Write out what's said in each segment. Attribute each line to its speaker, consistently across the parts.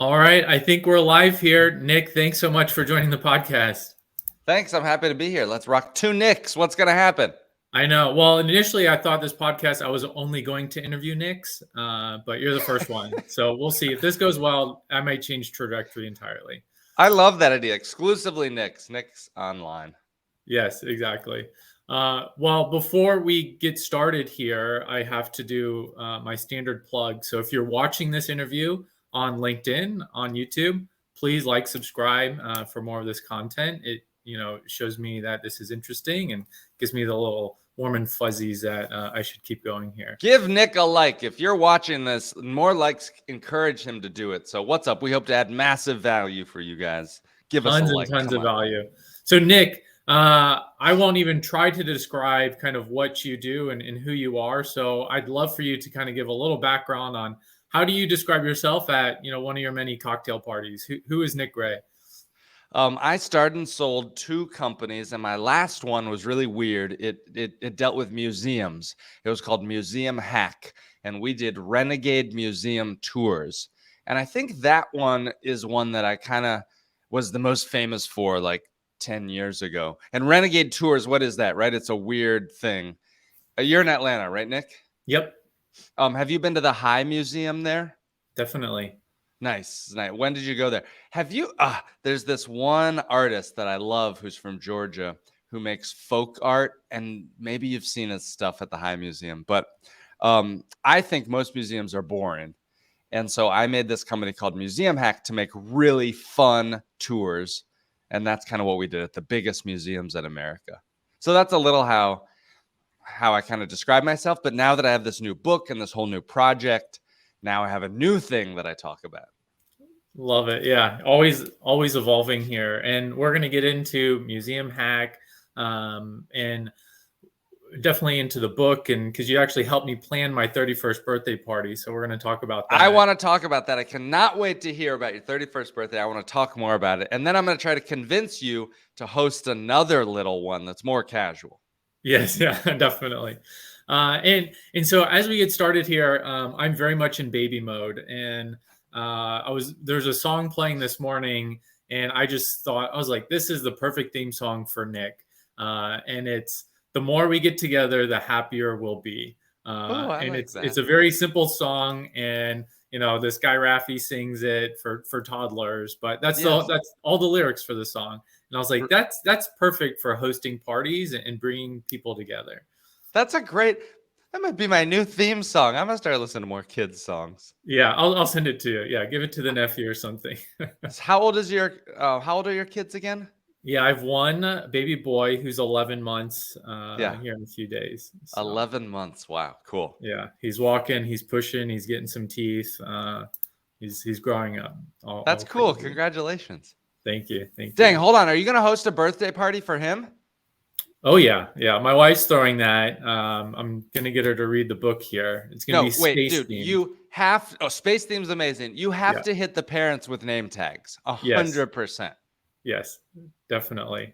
Speaker 1: All right, I think we're live here. Nick, thanks so much for joining the podcast.
Speaker 2: Thanks. I'm happy to be here. Let's rock two Nicks. What's going to happen?
Speaker 1: I know. Well, initially I thought this podcast I was only going to interview Nicks, but you're the first one. So we'll see. If this goes well, I might change trajectory entirely.
Speaker 2: I love that idea. Exclusively Nicks. Nicks online.
Speaker 1: Yes, exactly. Well, before we get started here, I have to do my standard plug. So if you're watching this interview on LinkedIn, on YouTube, please like, subscribe for more of this content. It shows me that this is interesting and gives me the little warm and fuzzies that I should keep going here.
Speaker 2: Give Nick a like. If you're watching this, more likes encourage him to do it. So what's up? We hope to add massive value for you guys. Give us a like.
Speaker 1: Tons and tons of value. So Nick, I won't even try to describe kind of what you do and who you are. So I'd love for you to kind of give a little background on how do you describe yourself at one of your many cocktail parties? Who is NickGray?
Speaker 2: I started and sold two companies, and my last one was really weird. It dealt with museums. It was called Museum Hack, and we did renegade museum tours. And I think that one is one that I kind of was the most famous for, like 10 years ago. And renegade tours, what is that, right? It's a weird thing. You're in Atlanta, right, Nick?
Speaker 1: Yep.
Speaker 2: Have you been to the High Museum there?
Speaker 1: Definitely.
Speaker 2: Nice. When did you go there? Have you? There's this one artist that I love who's from Georgia who makes folk art, and maybe you've seen his stuff at the High Museum, but I think most museums are boring. And so I made this company called Museum Hack to make really fun tours. And that's kind of what we did at the biggest museums in America. So that's a little how I kind of describe myself. But now that I have this new book and this whole new project, now I have a new thing that I talk about.
Speaker 1: Love it. Yeah. Always evolving here. And we're going to get into Museum Hack and definitely into the book. And because you actually helped me plan my 31st birthday party. So we're going to talk about that.
Speaker 2: I want to talk about that. I cannot wait to hear about your 31st birthday. I want to talk more about it. And then I'm going to try to convince you to host another little one that's more casual.
Speaker 1: Yes. Yeah, definitely. And so as we get started here, I'm very much in baby mode, and there's a song playing this morning, and I just thought, I was like, this is the perfect theme song for Nick, and it's the more we get together, the happier we'll be. And
Speaker 2: like
Speaker 1: it's a very simple song, and this guy Raffi sings it for toddlers, but that's all the lyrics for the song. And I was like, that's perfect for hosting parties and bringing people together.
Speaker 2: That might be my new theme song. I'm going to start listening to more kids' songs.
Speaker 1: Yeah, I'll send it to you. Yeah, give it to the nephew or something.
Speaker 2: How old are your kids again?
Speaker 1: Yeah, I have one baby boy who's 11 months here in a few days.
Speaker 2: So, 11 months. Wow, cool.
Speaker 1: Yeah, he's walking, he's pushing, he's getting some teeth. He's growing up.
Speaker 2: That's cool. Congratulations.
Speaker 1: Thank you.
Speaker 2: Dang, hold on. Are you going to host a birthday party for him?
Speaker 1: Oh, yeah. My wife's throwing that. I'm going to get her to read the book here. It's going to be space themed.
Speaker 2: You have – space theme's amazing. You have to hit the parents with name tags, 100%.
Speaker 1: Yes, definitely.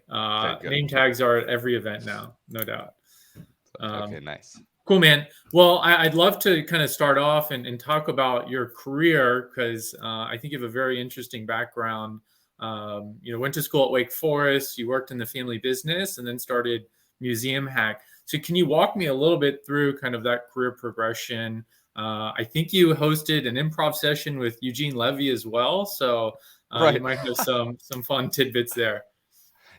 Speaker 1: Name tags are at every event now, no doubt.
Speaker 2: Okay, nice.
Speaker 1: Cool, man. Well, I'd love to kind of start off and talk about your career, because I think you have a very interesting background. Went to school at Wake Forest, you worked in the family business, and then started Museum Hack. So can you walk me a little bit through kind of that career progression? I think you hosted an improv session with Eugene Levy as well. So you might have some fun tidbits there.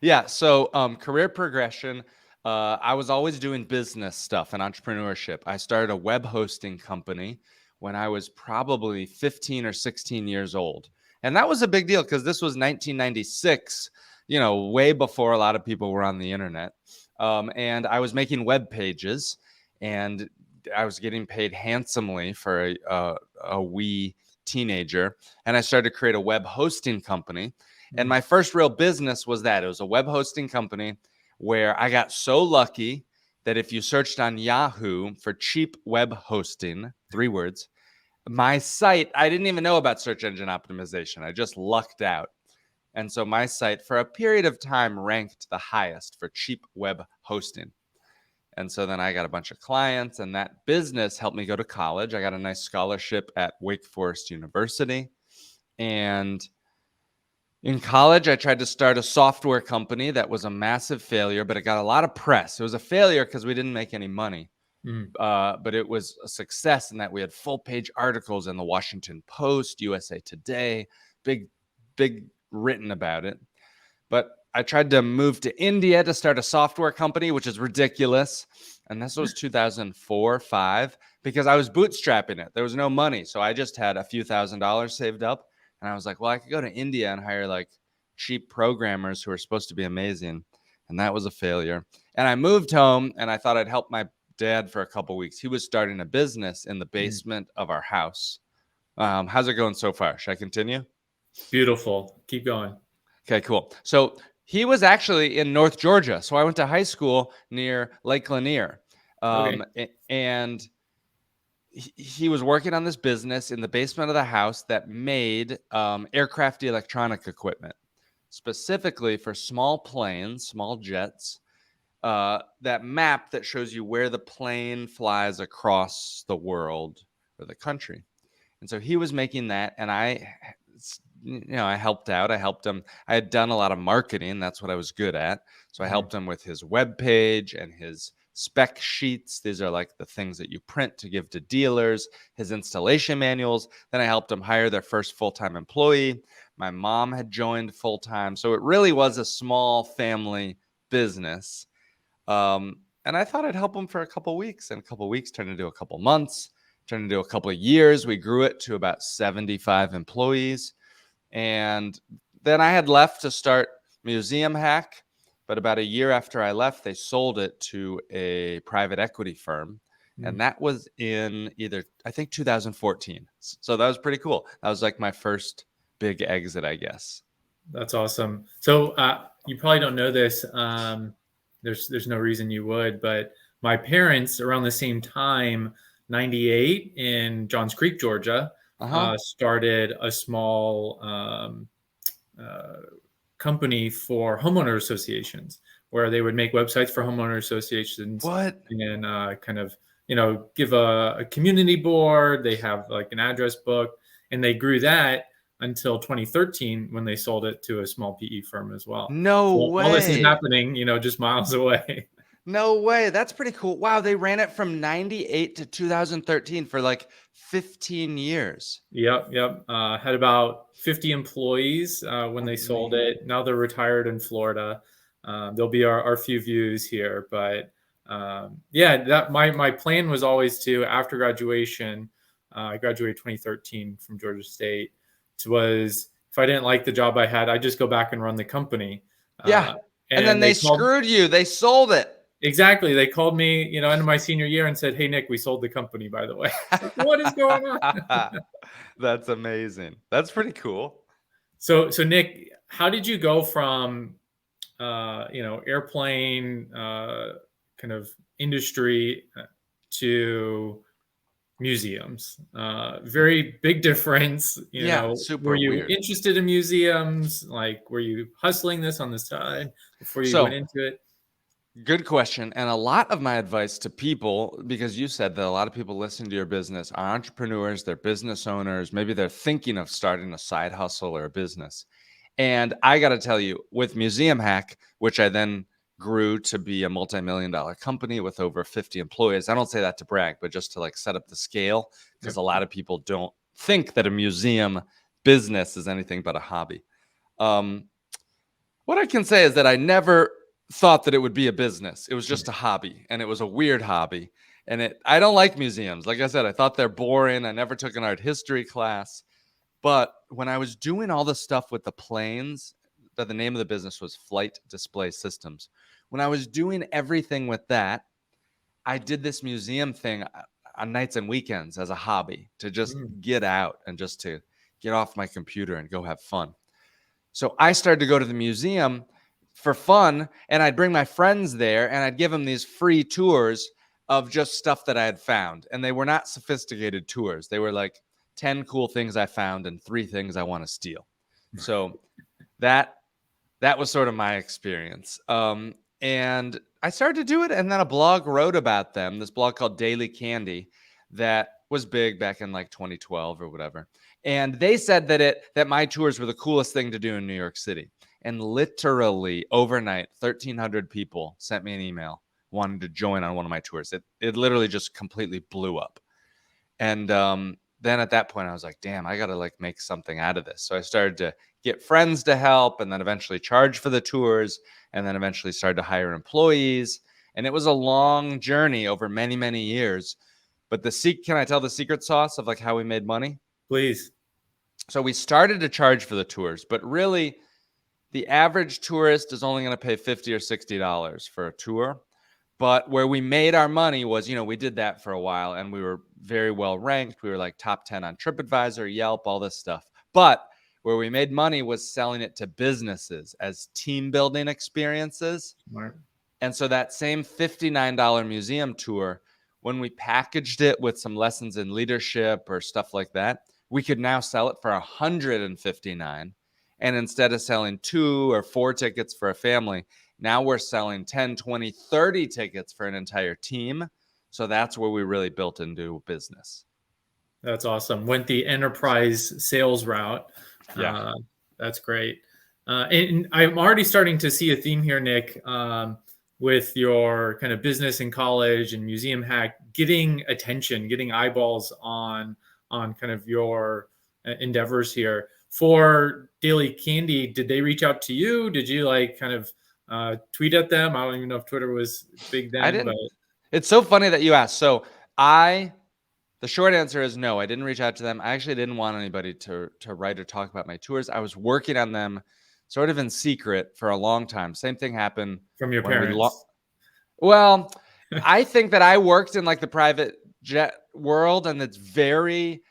Speaker 2: Yeah. So career progression, I was always doing business stuff and entrepreneurship. I started a web hosting company when I was probably 15 or 16 years old. And that was a big deal because this was 1996, way before a lot of people were on the internet. And I was making web pages, and I was getting paid handsomely for a wee teenager. And I started to create a web hosting company. And my first real business was that. It was a web hosting company where I got so lucky that if you searched on Yahoo for cheap web hosting, 3 words, my site, I didn't even know about search engine optimization. I just lucked out. And so my site for a period of time ranked the highest for cheap web hosting. And so then I got a bunch of clients, and that business helped me go to college. I got a nice scholarship at Wake Forest University. And in college, I tried to start a software company that was a massive failure, but it got a lot of press. It was a failure because we didn't make any money.
Speaker 1: Mm.
Speaker 2: But it was a success in that we had full-page articles in the Washington Post, USA Today, big written about it. But I tried to move to India to start a software company, which is ridiculous. And this was 2004, 5, because I was bootstrapping it. There was no money. So I just had a few $1,000s saved up. And I was like, well, I could go to India and hire like cheap programmers who are supposed to be amazing. And that was a failure. And I moved home and I thought I'd help my dad for a couple weeks. He was starting a business in the basement of our house. How's it going so far? Should I continue?
Speaker 1: Beautiful. Keep going.
Speaker 2: Okay, cool. So he was actually in North Georgia. So I went to high school near Lake Lanier.
Speaker 1: Okay.
Speaker 2: And he was working on this business in the basement of the house that made aircraft electronic equipment, specifically for small planes, small jets, that map that shows you where the plane flies across the world or the country. And so he was making that, and I helped out. I helped him. I had done a lot of marketing. That's what I was good at. So I helped him with his web page and his spec sheets. These are like the things that you print to give to dealers, his installation manuals. Then I helped him hire their first full-time employee. My mom had joined full-time. So it really was a small family business. And I thought I'd help him for a couple weeks, and a couple weeks turned into a couple months, turned into a couple of years. We grew it to about 75 employees. And then I had left to start Museum Hack. But about a year after I left, they sold it to a private equity firm. And that was in I think 2014. So that was pretty cool. That was like my first big exit, I guess.
Speaker 1: That's awesome. So you probably don't know this. There's no reason you would, but my parents around the same time, 98 in Johns Creek, Georgia, started a small company for homeowner associations where they would make websites for homeowner associations.
Speaker 2: What?
Speaker 1: And kind of, give a community board. They have like an address book, and they grew that until 2013 when they sold it to a small PE firm as well.
Speaker 2: No way.
Speaker 1: All this is happening, just miles away.
Speaker 2: No way. That's pretty cool. Wow. They ran it from 98 to 2013 for like 15 years.
Speaker 1: Yep. Had about 50 employees when they sold it. Now they're retired in Florida. There'll be our few views here, but that my plan was always to, after graduation, I graduated 2013 from Georgia State, was if I didn't like the job I had, I'd just go back and run the company.
Speaker 2: And then they screwed you. They sold it.
Speaker 1: Exactly. They called me, end of my senior year and said, "Hey, Nick, we sold the company, by the way." What is going on?
Speaker 2: That's amazing. That's pretty cool.
Speaker 1: So Nick, how did you go from, airplane kind of industry to museums? Very big difference.
Speaker 2: Super
Speaker 1: were you
Speaker 2: weird.
Speaker 1: interested in museums? Like, were you hustling this on the side before you went into it?
Speaker 2: Good question. And a lot of my advice to people, because you said that a lot of people listening to your business are entrepreneurs, they're business owners, maybe they're thinking of starting a side hustle or a business. And I got to tell you, with Museum Hack, which I then grew to be a multi-million-dollar company with over 50 employees. I don't say that to brag, but just to like set up the scale, because a lot of people don't think that a museum business is anything but a hobby. What I can say is that I never thought that it would be a business. It was just a hobby, and it was a weird hobby. And I don't like museums. Like I said, I thought they're boring. I never took an art history class. But when I was doing all the stuff with the planes, the name of the business was Flight Display Systems. When I was doing everything with that, I did this museum thing on nights and weekends as a hobby to just get out and just to get off my computer and go have fun. So I started to go to the museum for fun, and I'd bring my friends there and I'd give them these free tours of just stuff that I had found. And they were not sophisticated tours. They were like 10 cool things I found and 3 things I want to steal. So that was sort of my experience. And I started to do it, and then a blog wrote about them, this blog called Daily Candy that was big back in like 2012 or whatever. And they said that my tours were the coolest thing to do in New York City. And literally overnight, 1,300 people sent me an email wanting to join on one of my tours. It literally just completely blew up. And then at that point, I was like, damn, I got to like make something out of this. So I started to get friends to help, and then eventually charge for the tours, and then eventually started to hire employees. And it was a long journey over many, many years. But can I tell the secret sauce of like how we made money?
Speaker 1: Please.
Speaker 2: So we started to charge for the tours, but really the average tourist is only going to pay $50 or $60 for a tour. But where we made our money was, we did that for a while and we were very well ranked. We were like top 10 on TripAdvisor, Yelp, all this stuff. But where we made money was selling it to businesses as team building experiences.
Speaker 1: Smart.
Speaker 2: And so that same $59 museum tour, when we packaged it with some lessons in leadership or stuff like that, we could now sell it for $159. And instead of selling 2 or 4 tickets for a family, now we're selling 10, 20, 30 tickets for an entire team. So that's where we really built into business.
Speaker 1: That's awesome. Went the enterprise sales route.
Speaker 2: Yeah.
Speaker 1: That's great. And I'm already starting to see a theme here, Nick, with your kind of business in college and museum hack, getting attention, getting eyeballs on kind of your endeavors here. For Daily Candy, did they reach out to you? Did you like kind of tweet at them? I don't even know if Twitter was big then.
Speaker 2: I didn't.
Speaker 1: But
Speaker 2: It's so funny that you asked. So the short answer is no, I didn't reach out to them. I actually didn't want anybody to write or talk about my tours. I was working on them sort of in secret for a long time. Same thing happened
Speaker 1: from your
Speaker 2: when
Speaker 1: parents.
Speaker 2: Well, I think that I worked in like the private jet world and it's very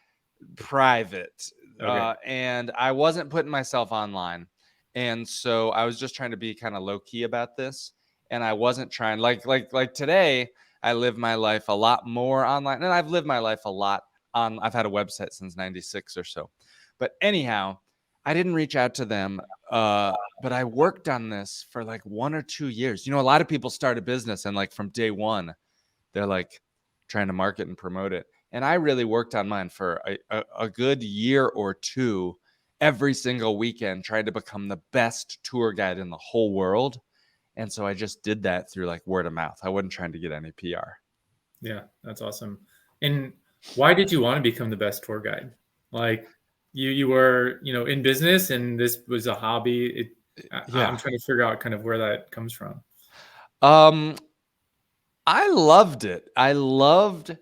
Speaker 2: private.
Speaker 1: Okay.
Speaker 2: And I wasn't putting myself online. And so I was just trying to be kind of low key about this. And I wasn't trying like today, I live my life a lot more online. And I've lived my life a lot on, I've had a website since 96 or so. But anyhow, I didn't reach out to them. But I worked on this for like 1 or 2 years. A lot of people start a business and like from day one, they're like trying to market and promote it. And I really worked on mine for a good year or two, every single weekend, trying to become the best tour guide in the whole world. And so I just did that through like word of mouth. I wasn't trying to get any PR.
Speaker 1: Yeah, that's awesome. And why did you want to become the best tour guide? Like you were, in business and this was a hobby. I'm trying to figure out kind of where that comes from.
Speaker 2: I loved it. I loved,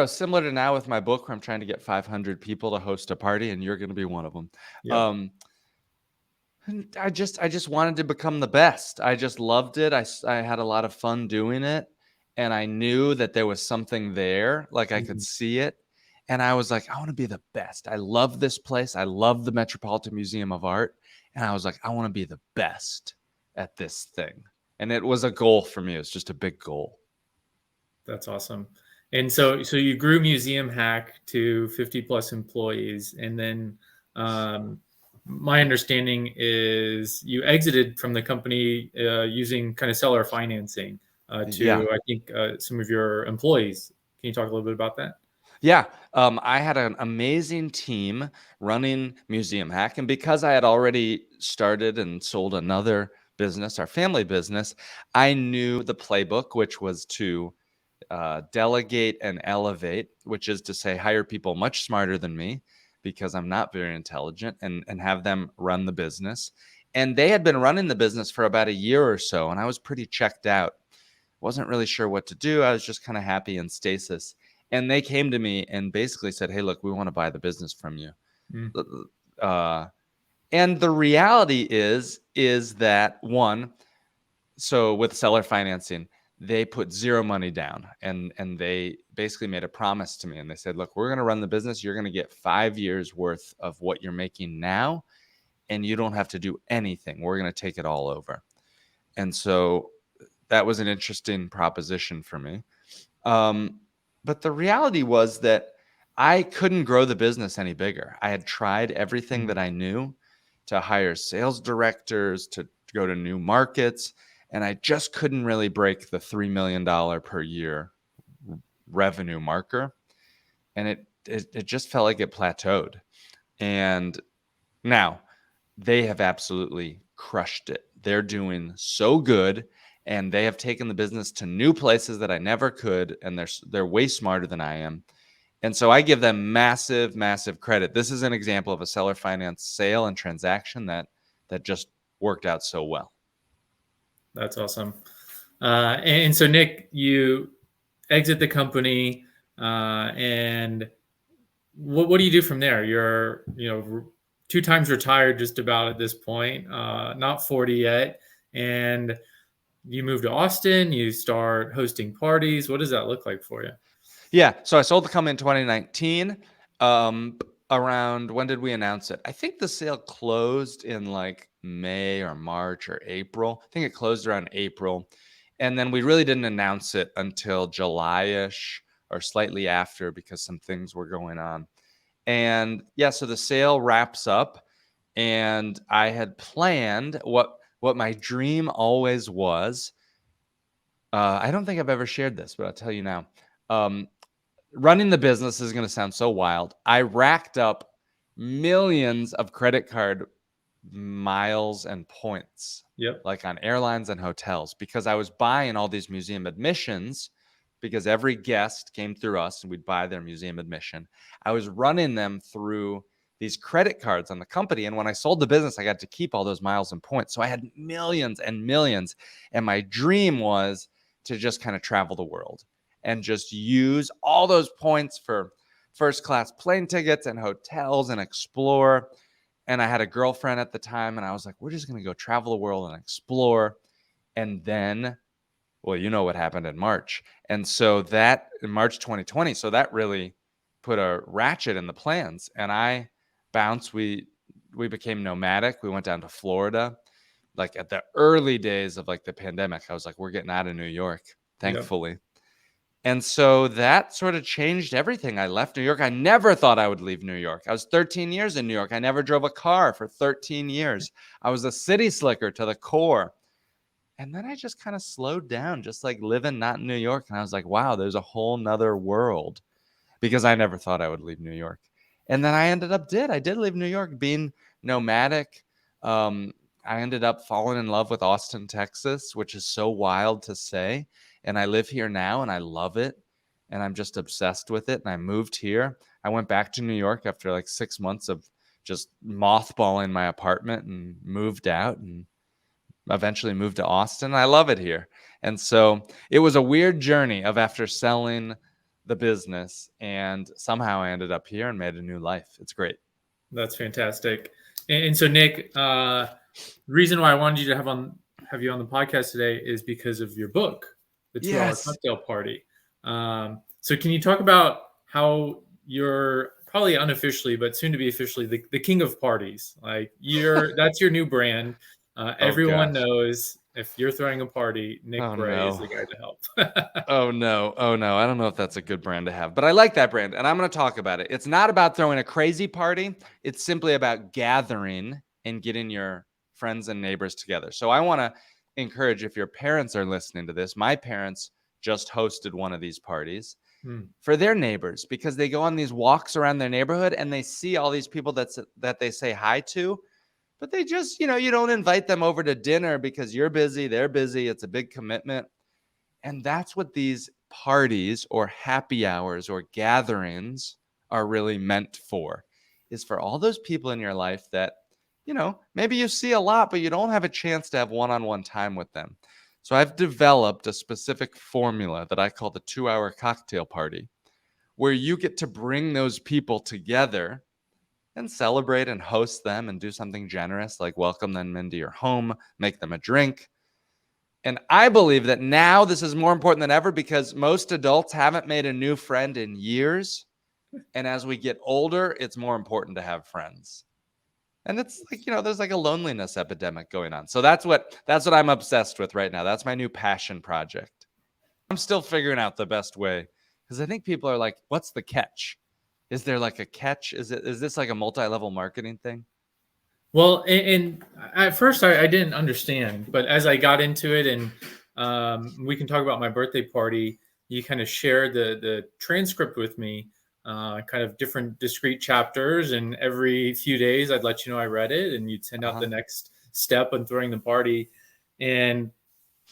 Speaker 2: similar to now with my book where I'm trying to get 500 people to host a party and you're going to be one of them.
Speaker 1: Yeah.
Speaker 2: I just wanted to become the best. I just loved it. I had a lot of fun doing it. And I knew that there was something there, like I could see it. And I was like, I want to be the best. I love this place. I love the Metropolitan Museum of Art. And I was like, I want to be the best at this thing. And it was a goal for me. It was just a big goal.
Speaker 1: That's awesome. And so you grew Museum Hack to 50 plus employees. And then my understanding is you exited from the company using kind of seller financing to, I think, some of your employees. Can you talk a little bit about that?
Speaker 2: Yeah. I had an amazing team running Museum Hack. And because I had already started and sold another business, our family business, I knew the playbook, which was to delegate and elevate, which is to say hire people much smarter than me because I'm not very intelligent, and have them run the business. And they had been running the business for about a year or so, and I was pretty checked out. Wasn't really sure what to do. I was just kind of happy in stasis. And they came to me and basically said, hey, look, we want to buy the business from you. And the reality is that one, so with seller financing, they put zero money down and they basically made a promise to me. And they said, look, we're going to run the business. You're going to get 5 years worth of what you're making now. And you don't have to do anything. We're going to take it all over. And so that was an interesting proposition for me. But the reality was that I couldn't grow the business any bigger. I had tried everything that I knew to hire sales directors, to go to new markets, and I just couldn't really break the $3 million per year revenue marker. And it just felt like it plateaued. And now they have absolutely crushed it. They're doing so good, and they have taken the business to new places that I never could, and they're way smarter than I am. And so I give them massive, massive credit. This is an example of a seller finance sale and transaction that just worked out so well.
Speaker 1: That's awesome. And so Nick, you exit the company, and what do you do from there? You're, 2 times retired just about at this point, not 40 yet. And you move to Austin, you start hosting parties. What does that look like for you?
Speaker 2: Yeah. So I sold the company in 2019. Around when did we announce it? I think the sale closed in like May or March or April. I think it closed around April. And then we really didn't announce it until July-ish or slightly after because some things were going on. And yeah, so the sale wraps up, and I had planned what my dream always was. I don't think I've ever shared this, but I'll tell you now. Running the business is going to sound so wild. I racked up millions of credit card miles and points, like on airlines and hotels, because I was buying all these museum admissions because every guest came through us and we'd buy their museum admission. I was running them through these credit cards on the company. And when I sold the business, I got to keep all those miles and points. So I had millions and millions. And my dream was to just kind of travel the world and just use all those points for first class plane tickets and hotels and explore. And I had a girlfriend at the time, and I was like, we're just going to go travel the world and explore. And then, well, you know what happened in March. And so that in March 2020, so that really put a ratchet in the plans. And I bounced. We became nomadic. We went down to Florida. Like at the early days of like the pandemic, I was like, we're getting out of New York, thankfully. And so that sort of changed everything. I left New York. I never thought I would leave New York. I was 13 years in New York. I never drove a car for 13 years. I was a city slicker to the core. And then I just kind of slowed down, just like living not in New York. And I was like, wow, there's a whole nother world, because I never thought I would leave New York. And then I did leave New York, being nomadic. I ended up falling in love with Austin, Texas, which is so wild to say. And I live here now and I love it. And I'm just obsessed with it. And I moved here. I went back to New York after like 6 months of just mothballing my apartment and moved out and eventually moved to Austin. I love it here. And so it was a weird journey of after selling the business, and somehow I ended up here and made a new life. It's great.
Speaker 1: That's fantastic. And so Nick, the reason why I wanted you to have you on the podcast today is because of your book, The 2-Hour Cocktail Party. So can you talk about how you're probably unofficially, but soon to be officially, the king of parties? Like that's your new brand. Everyone knows if you're throwing a party, NickGray is the guy to help.
Speaker 2: Oh no. I don't know if that's a good brand to have, but I like that brand, and I'm going to talk about it. It's not about throwing a crazy party. It's simply about gathering and getting your friends and neighbors together. So I want to encourage, if your parents are listening to this, my parents just hosted one of these parties for their neighbors, because they go on these walks around their neighborhood and they see all these people that they say hi to, but they just, you don't invite them over to dinner because you're busy, they're busy. It's a big commitment. And that's what these parties or happy hours or gatherings are really meant for, is for all those people in your life that, maybe you see a lot, but you don't have a chance to have one-on-one time with them. So I've developed a specific formula that I call the 2-Hour Cocktail Party, where you get to bring those people together and celebrate and host them and do something generous, like welcome them into your home, make them a drink. And I believe that now this is more important than ever, because most adults haven't made a new friend in years. And as we get older, it's more important to have friends. And it's like, there's like a loneliness epidemic going on. So that's what I'm obsessed with right now. That's my new passion project. I'm still figuring out the best way, because I think people are like, what's the catch? Is there like a catch? Is this like a multi-level marketing thing?
Speaker 1: Well, and at first I didn't understand, but as I got into it, and we can talk about my birthday party, you kind of shared the transcript with me. kind of different discrete chapters. And every few days, I'd let you know I read it, and you'd send out the next step on throwing the party. And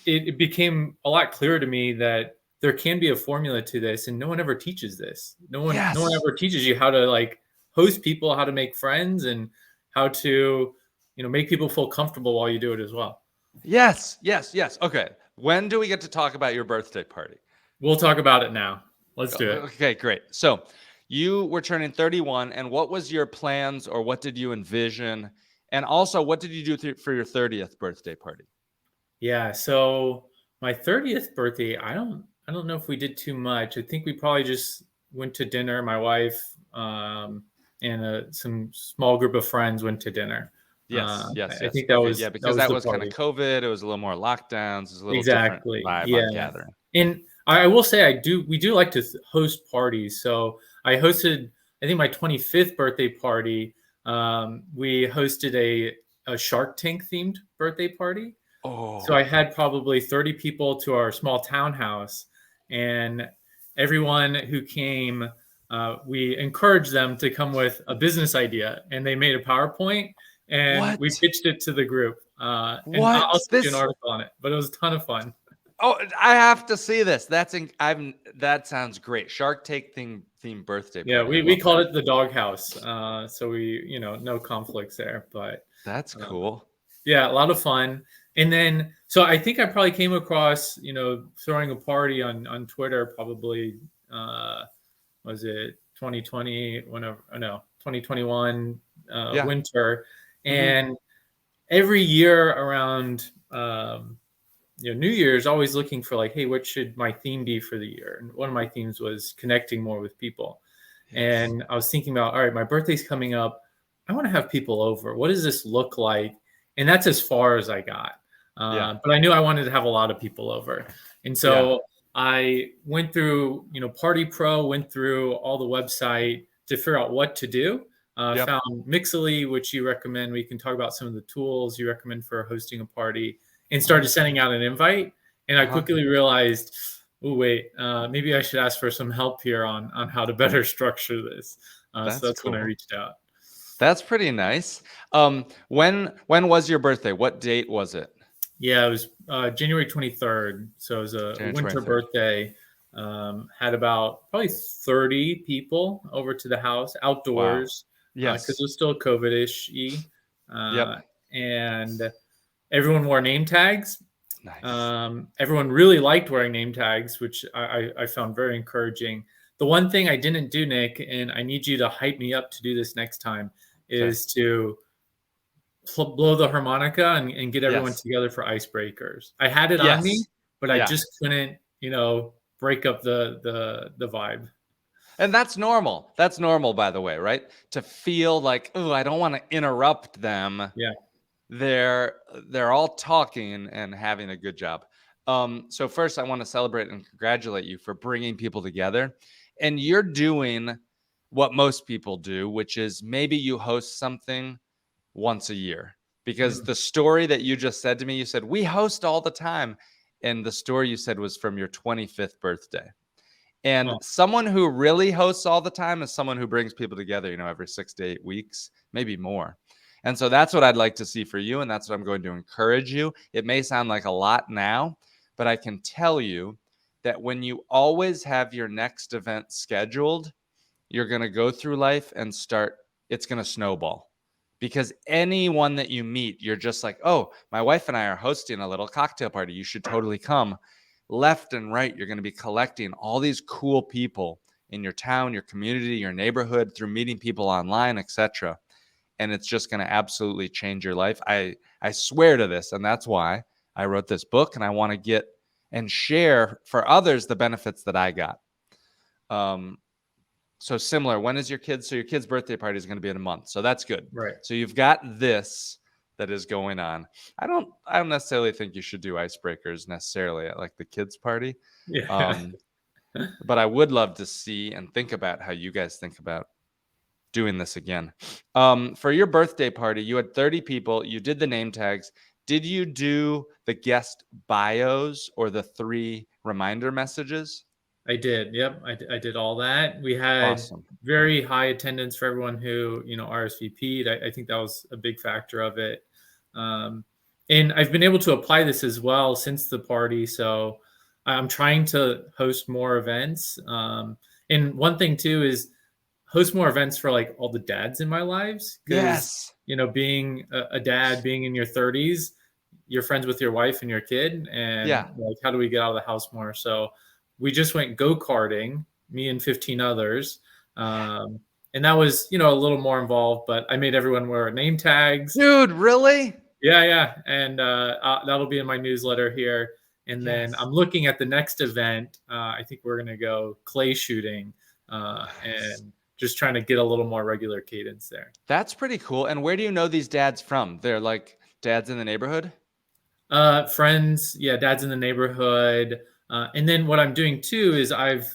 Speaker 1: it became a lot clearer to me that there can be a formula to this, and no one ever teaches this. No one
Speaker 2: Yes.
Speaker 1: ever teaches you how to like host people, how to make friends, and how to, make people feel comfortable while you do it as well.
Speaker 2: Yes. Yes. Yes. Okay. When do we get to talk about your birthday party?
Speaker 1: We'll talk about it now. Let's do it.
Speaker 2: Okay, great. So you were turning 31, and what was your plans, or what did you envision? And also, what did you do for your 30th birthday party?
Speaker 1: Yeah. So my 30th birthday, I don't know if we did too much. I think we probably just went to dinner. My wife, and some small group of friends went to dinner.
Speaker 2: Yes, yes,
Speaker 1: I
Speaker 2: yes.
Speaker 1: think that
Speaker 2: Okay,
Speaker 1: was
Speaker 2: yeah,
Speaker 1: that
Speaker 2: because
Speaker 1: was
Speaker 2: that
Speaker 1: the
Speaker 2: was kind of
Speaker 1: party.
Speaker 2: COVID. It was a little more lockdowns. It was a little different
Speaker 1: Exactly.
Speaker 2: vibe on
Speaker 1: Yeah.
Speaker 2: gathering.
Speaker 1: And I will say we do like to host parties. So I hosted, I think, my 25th birthday party. We hosted a Shark Tank themed birthday party. So I
Speaker 2: Oh,
Speaker 1: had probably 30 people to our small townhouse, and everyone who came, we encouraged them to come with a business idea, and they made a PowerPoint, and we
Speaker 2: what?
Speaker 1: pitched it to the group. And I'll
Speaker 2: What?
Speaker 1: send you an article on it, but it was a ton of fun.
Speaker 2: Oh, I have to see this. That sounds great. Shark Tank theme birthday
Speaker 1: Yeah,
Speaker 2: party. I
Speaker 1: we
Speaker 2: love
Speaker 1: called
Speaker 2: that.
Speaker 1: it the doghouse. So we, no conflicts there, but
Speaker 2: That's
Speaker 1: uh,
Speaker 2: cool.
Speaker 1: yeah, a lot of fun. And then, so I think I probably came across, throwing a party on Twitter, probably, was it 2020, whenever, oh no, 2021,
Speaker 2: Yeah.
Speaker 1: winter.
Speaker 2: Hmm.
Speaker 1: And every year around, New Year's, always looking for like, hey, what should my theme be for the year? And one of my themes was connecting more with people.
Speaker 2: Yes.
Speaker 1: And I was thinking about, all right, my birthday's coming up. I want to have people over. What does this look like? And that's as far as I got.
Speaker 2: Yeah.
Speaker 1: But I knew I wanted to have a lot of people over. And
Speaker 2: Yeah.
Speaker 1: so I went through, Party Pro, went through all the website to figure out what to do.
Speaker 2: Yep.
Speaker 1: Found Mixily, which you recommend. We can talk about some of the tools you recommend for hosting a party, and
Speaker 2: Uh-huh.
Speaker 1: started sending out an invite. And I
Speaker 2: Uh-huh.
Speaker 1: quickly realized, oh wait, maybe I should ask for some help here on how to better structure this. So
Speaker 2: That's
Speaker 1: that's when I
Speaker 2: cool.
Speaker 1: reached out.
Speaker 2: That's pretty nice. When was your birthday? What date was it?
Speaker 1: Yeah, it was January 23rd. So it was a
Speaker 2: January
Speaker 1: winter
Speaker 2: 23rd.
Speaker 1: birthday. Had about probably 30 people over to the house
Speaker 2: Wow.
Speaker 1: outdoors, because it
Speaker 2: Yes.
Speaker 1: was still COVID-ish.
Speaker 2: Yep.
Speaker 1: And everyone wore name tags.
Speaker 2: Nice.
Speaker 1: Everyone really liked wearing name tags, which I found very encouraging. The one thing I didn't do, Nick, and I need you to hype me up to do this next time,
Speaker 2: Okay.
Speaker 1: is to blow the harmonica and get everyone
Speaker 2: Yes.
Speaker 1: together for icebreakers. I had it on me,
Speaker 2: Yes.
Speaker 1: but I
Speaker 2: Yeah.
Speaker 1: just couldn't, break up the vibe.
Speaker 2: And that's normal. That's normal, by the way, right? To feel like, oh, I don't want to interrupt them.
Speaker 1: Yeah.
Speaker 2: They're all talking and having a good job. So first, I want to celebrate and congratulate you for bringing people together, and you're doing what most people do, which is maybe you host something once a year. Because
Speaker 1: Mm.
Speaker 2: the story that you just said to me, you said we host all the time, and the story you said was from your 25th birthday. And
Speaker 1: Oh,
Speaker 2: someone who really hosts all the time is someone who brings people together, every 6 to 8 weeks, maybe more. And so that's what I'd like to see for you. And that's what I'm going to encourage you. It may sound like a lot now, but I can tell you that when you always have your next event scheduled, you're going to go through life and it's going to snowball. Because anyone that you meet, you're just like, oh, my wife and I are hosting a little cocktail party. You should totally come. Left and right, you're going to be collecting all these cool people in your town, your community, your neighborhood through meeting people online, etc. And it's just going to absolutely change your life. I swear to this, and that's why I wrote this book, and I want to get and share for others the benefits that I got. So similar. When is your kid's? So your kid's birthday party is going to be in a month. So that's good.
Speaker 1: right.
Speaker 2: So you've got this that is going on. I don't necessarily think you should do icebreakers necessarily at like the kids' party.
Speaker 1: Yeah.
Speaker 2: Um, but I would love to see and think about how you guys think about doing this again. For your birthday party, you had 30 people. You did the name tags. Did you do the guest bios or the 3 reminder messages?
Speaker 1: I did. Yep. I did all that. We had
Speaker 2: Awesome.
Speaker 1: very high attendance for everyone who, RSVP'd. I think that was a big factor of it. Um, and I've been able to apply this as well since the party. So I'm trying to host more events. And one thing too is host more events for like all the dads in my lives. Because,
Speaker 2: Yes.
Speaker 1: being a dad, being in your 30s, you're friends with your wife and your kid, and
Speaker 2: Yeah.
Speaker 1: like, how do we get out of the house more? So we just went go-karting, me and 15 others. Um, and that was, a little more involved, but I made everyone wear name tags.
Speaker 2: Dude, really?
Speaker 1: Yeah, yeah. And that'll be in my newsletter here. And then
Speaker 2: Yes.
Speaker 1: I'm looking at the next event. I think we're going to go clay shooting,
Speaker 2: Nice.
Speaker 1: and just trying to get a little more regular cadence there.
Speaker 2: That's pretty cool. And where do you know these dads from? They're like dads in the neighborhood?
Speaker 1: Friends, yeah, dad's in the neighborhood. And then what I'm doing too is I've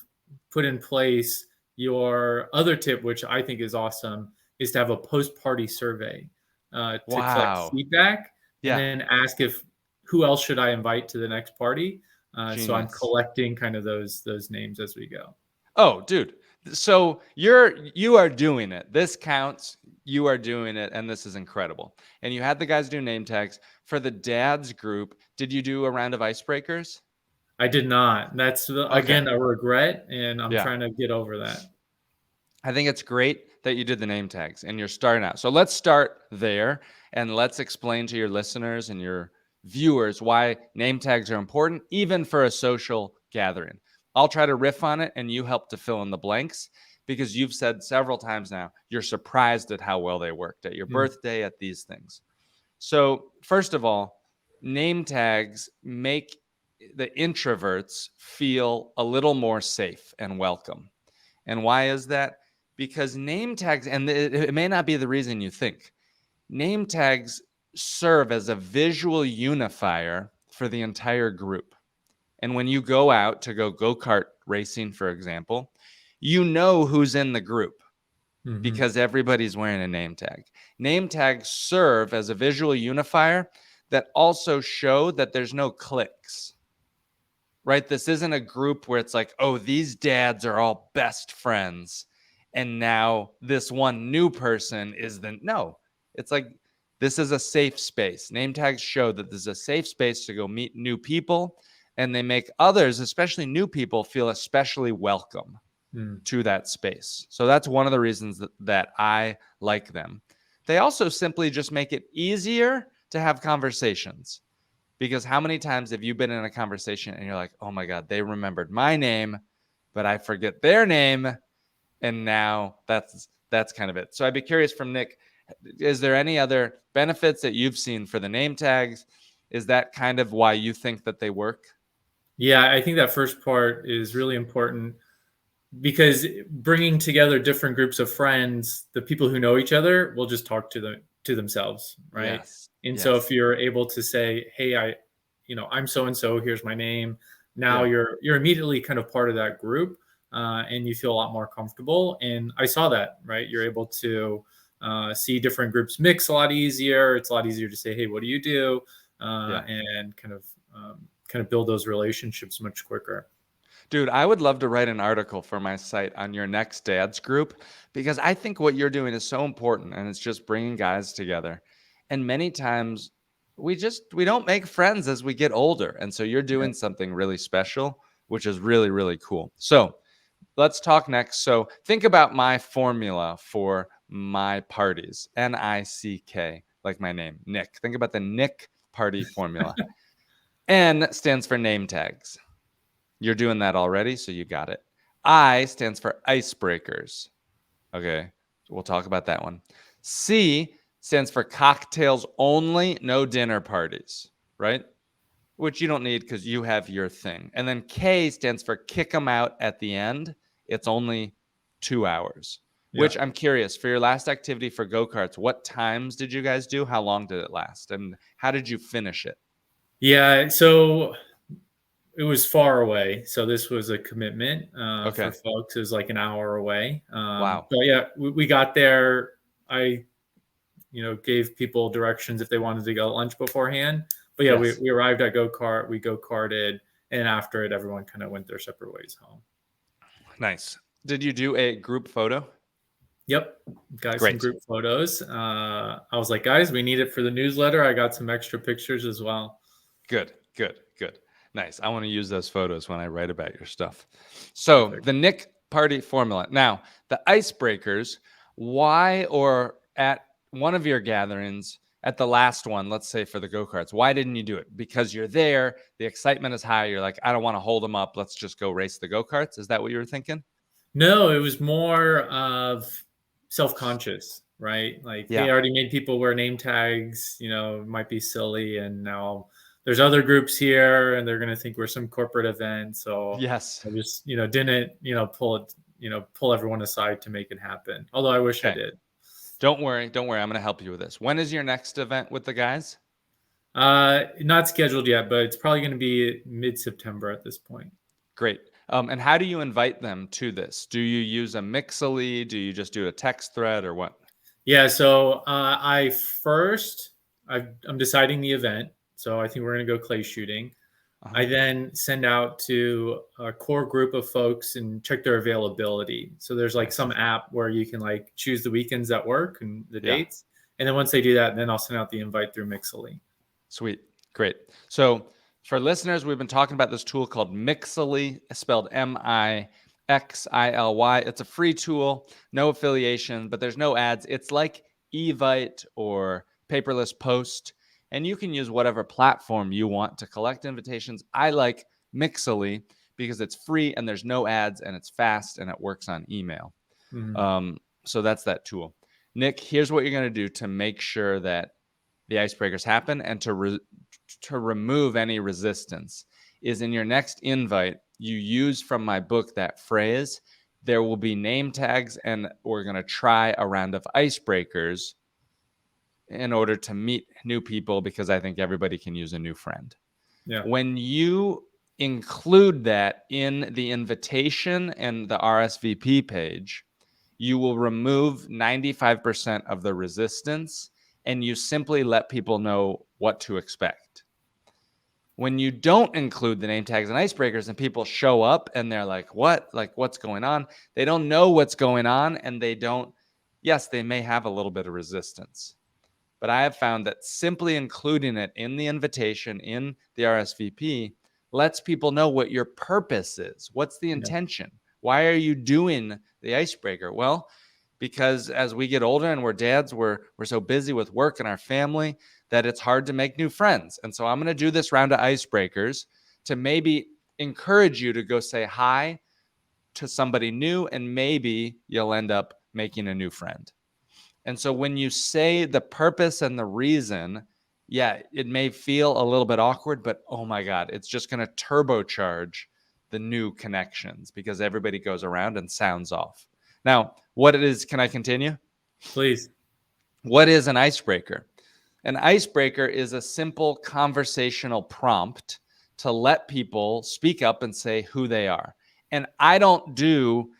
Speaker 1: put in place your other tip, which I think is awesome, is to have a post-party survey to collect
Speaker 2: Wow.
Speaker 1: feedback and
Speaker 2: Yeah.
Speaker 1: then ask if who else should I invite to the next party. So I'm
Speaker 2: Genius.
Speaker 1: collecting kind of those names as we go.
Speaker 2: Oh, dude. So you are doing it. This counts. You are doing it, and this is incredible. And you had the guys do name tags for the dads group. Did you do a round of icebreakers?
Speaker 1: I did not. That's
Speaker 2: Okay.
Speaker 1: again a regret, and I'm
Speaker 2: Yeah.
Speaker 1: trying to get over that.
Speaker 2: I think it's great that you did the name tags and you're starting out. So let's start there and let's explain to your listeners and your viewers why name tags are important, even for a social gathering. I'll try to riff on it and you help to fill in the blanks because you've said several times now you're surprised at how well they worked at your
Speaker 1: Mm,
Speaker 2: birthday, at these things. So, first of all, name tags make the introverts feel a little more safe and welcome. And why is that? Because name tags, and it may not be the reason you think, name tags serve as a visual unifier for the entire group. And when you go out to go kart racing, for example, you know who's in the group
Speaker 1: mhm,
Speaker 2: because everybody's wearing a name tag. Name tags serve as a visual unifier that also show that there's no cliques, right? This isn't a group where it's like, oh, these dads are all best friends. And now this one new person is the no. It's like this is a safe space. Name tags show that this is a safe space to go meet new people. And they make others, especially new people, feel especially welcome
Speaker 1: mm,
Speaker 2: to that space. So that's one of the reasons that I like them. They also simply just make it easier to have conversations. Because how many times have you been in a conversation and you're like, oh my God, they remembered my name, but I forget their name. And now that's kind of it. So I'd be curious from Nick, is there any other benefits that you've seen for the name tags? Is that kind of why you think that they work?
Speaker 1: Yeah, I think that first part is really important because bringing together different groups of friends, the people who know each other will just talk to themselves, right?
Speaker 2: Yes.
Speaker 1: And so if
Speaker 2: Yes.
Speaker 1: you're able to say, "Hey, I'm so and so. Here's my name," now
Speaker 2: Yeah.
Speaker 1: you're immediately kind of part of that group, and you feel a lot more comfortable. And I saw that, right? You're able to see different groups mix a lot easier. It's a lot easier to say, "Hey, what do you do?"
Speaker 2: Yeah.
Speaker 1: And kind of build those relationships much quicker.
Speaker 2: Dude, I would love to write an article for my site on your next dad's group because I think what you're doing is so important and it's just bringing guys together. And many times we don't make friends as we get older. And so you're
Speaker 1: Yeah.
Speaker 2: doing something really special, which is really really cool. So, let's talk next. So, think about my formula for my parties. NICK, like my name, Nick. Think about the Nick party formula. N stands for name tags. You're doing that already, so you got it. I stands for icebreakers. Okay, we'll talk about that one. C stands for cocktails only, no dinner parties, right? Which you don't need because you have your thing. And then K stands for kick them out at the end. It's only 2 hours,
Speaker 1: Yeah.
Speaker 2: which I'm curious for your last activity for go karts. What times did you guys do? How long did it last? And how did you finish it?
Speaker 1: Yeah. So it was far away, so this was a commitment for
Speaker 2: Okay.
Speaker 1: folks. It was like an hour away,
Speaker 2: Wow.
Speaker 1: but yeah, we got there. I gave people directions if they wanted to go lunch beforehand. But yeah, we,
Speaker 2: Yes.
Speaker 1: we arrived at go kart. We go karted, and after it, everyone kind of went their separate ways home.
Speaker 2: Nice. Did you do a group photo?
Speaker 1: Yep, got some
Speaker 2: Great.
Speaker 1: group photos. I was like, guys, we need it for the newsletter. I got some extra pictures as well.
Speaker 2: Good. Nice. I want to use those photos when I write about your stuff. So
Speaker 1: Perfect.
Speaker 2: the Nick party formula. Now, the icebreakers, why, or at one of your gatherings, at the last one, let's say for the go-karts, why didn't you do it? Because you're there, the excitement is high. You're like, I don't want to hold them up. Let's just go race the go-karts. Is that what you were thinking?
Speaker 1: No, it was more of self-conscious, right? Like, hey,
Speaker 2: Yeah.
Speaker 1: I already made people wear name tags, it might be silly. And now there's other groups here and they're going to think we're some corporate event. So
Speaker 2: Yes.
Speaker 1: I just, didn't, pull everyone aside to make it happen. Although I wish I
Speaker 2: Okay.
Speaker 1: did.
Speaker 2: Don't worry. I'm going to help you with this. When is your next event with the guys?
Speaker 1: Not scheduled yet, but it's probably going to be mid-September at this point.
Speaker 2: Great. And how do you invite them to this? Do you use a Mixily? Do you just do a text thread or what?
Speaker 1: Yeah, so I'm deciding the event. So I think we're going to go clay shooting.
Speaker 2: Uh-huh.
Speaker 1: I then send out to a core group of folks and check their availability. So there's like some app where you can like choose the weekends at work and the
Speaker 2: Yeah.
Speaker 1: dates. And then once they do that, then I'll send out the invite through Mixily.
Speaker 2: Sweet. Great. So for listeners, we've been talking about this tool called Mixily, spelled Mixily. It's a free tool, no affiliation, but there's no ads. It's like Evite or Paperless Post, and you can use whatever platform you want to collect invitations. I like Mixily because it's free and there's no ads and it's fast and it works on email.
Speaker 1: Mm-hmm.
Speaker 2: So that's that tool. Nick, here's what you're going to do to make sure that the icebreakers happen and to remove any resistance is in your next invite, you use from my book that phrase, there will be name tags and we're going to try a round of icebreakers in order to meet new people because I think everybody can use a new friend.
Speaker 1: Yeah.
Speaker 2: When you include that in the invitation and the RSVP page, you will remove 95% of the resistance and you simply let people know what to expect. When you don't include the name tags and icebreakers and people show up and they're like, what? Like, what's going on? They don't know what's going on and yes, they may have a little bit of resistance. But I have found that simply including it in the invitation, in the RSVP, lets people know what your purpose is. What's the intention? Why are you doing the icebreaker? Well, because as we get older and we're dads, we're so busy with work and our family that it's hard to make new friends. And so I'm going to do this round of icebreakers to maybe encourage you to go say hi to somebody new, and maybe you'll end up making a new friend. And so when you say the purpose and the reason, yeah, it may feel a little bit awkward, but oh my God, it's just going to turbocharge the new connections because everybody goes around and sounds off. Now, what it is, can I continue?
Speaker 1: Please.
Speaker 2: What is an icebreaker? An icebreaker is a simple conversational prompt to let people speak up and say who they are. And I don't do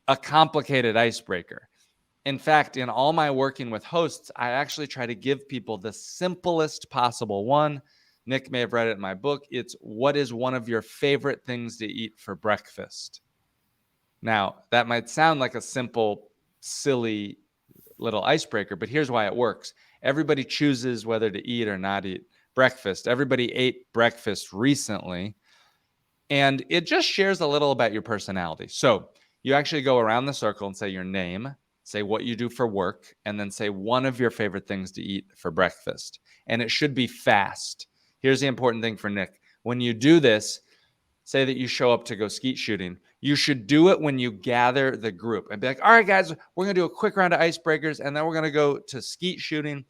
Speaker 2: a complicated icebreaker. In fact, in all my working with hosts, I actually try to give people the simplest possible one. Nick may have read it in my book. It's what is one of your favorite things to eat for breakfast? Now, that might sound like a simple, silly little icebreaker, but here's why it works. Everybody chooses whether to eat or not eat breakfast. Everybody ate breakfast recently, and it just shares a little about your personality. So you actually go around the circle and say your name, say what you do for work, and then say one of your favorite things to eat for breakfast. And it should be fast. Here's the important thing for Nick. When you do this, say that you show up to go skeet shooting. You should do it when you gather the group and be like, all right, guys, we're going to do a quick round of icebreakers, and then we're going to go to skeet shooting.